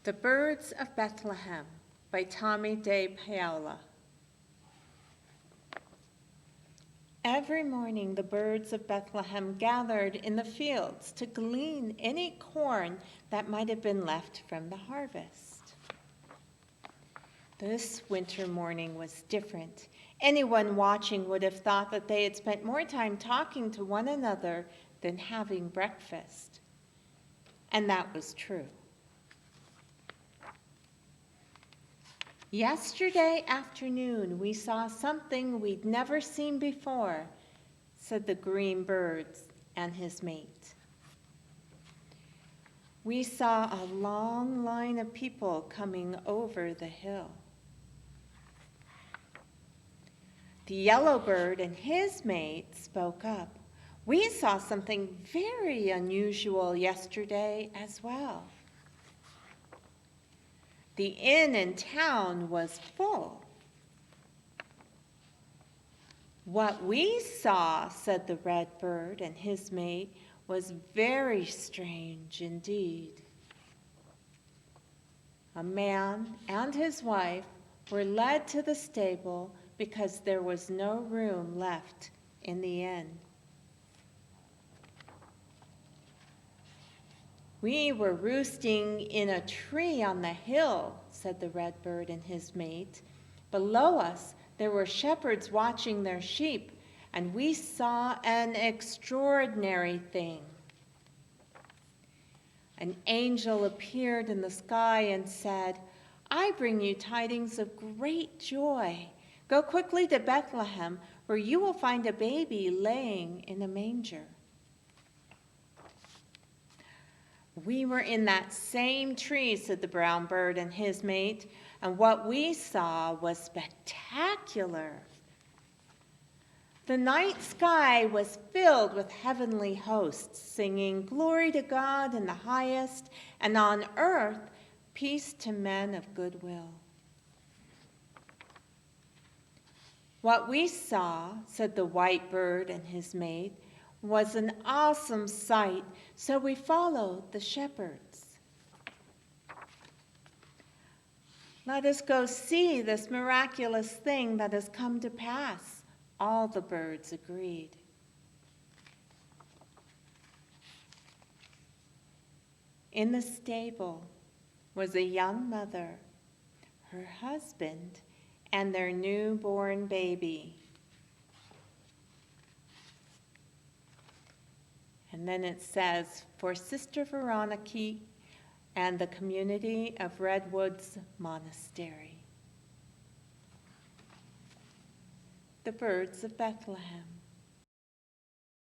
The Birds of Bethlehem by Tomie dePaola. Every morning the birds of Bethlehem gathered in the fields to glean any corn that might have been left from the harvest. This winter morning was different. Anyone watching would have thought that they had spent more time talking to one another than having breakfast. And that was true. Yesterday afternoon, we saw something we'd never seen before, said the green bird and his mate. We saw a long line of people coming over the hill. The yellow bird and his mate spoke up. We saw something very unusual yesterday as well. The inn in town was full. What we saw, said the red bird and his mate, was very strange indeed. A man and his wife were led to the stable because there was no room left in the inn. We were roosting in a tree on the hill, said the red bird and his mate. Below us, there were shepherds watching their sheep, and we saw an extraordinary thing. An angel appeared in the sky and said, I bring you tidings of great joy. Go quickly to Bethlehem, where you will find a baby laying in a manger. We were in that same tree, said the brown bird and his mate, and what we saw was spectacular. The night sky was filled with heavenly hosts, singing, Glory to God in the highest, and on earth, peace to men of good will. What we saw, said the white bird and his mate, was an awesome sight, so we followed the shepherds. Let us go see this miraculous thing that has come to pass, all the birds agreed. In the stable was a young mother, her husband, and their newborn baby. And then it says, for Sister Veronica and the community of Redwoods Monastery. The Birds of Bethlehem.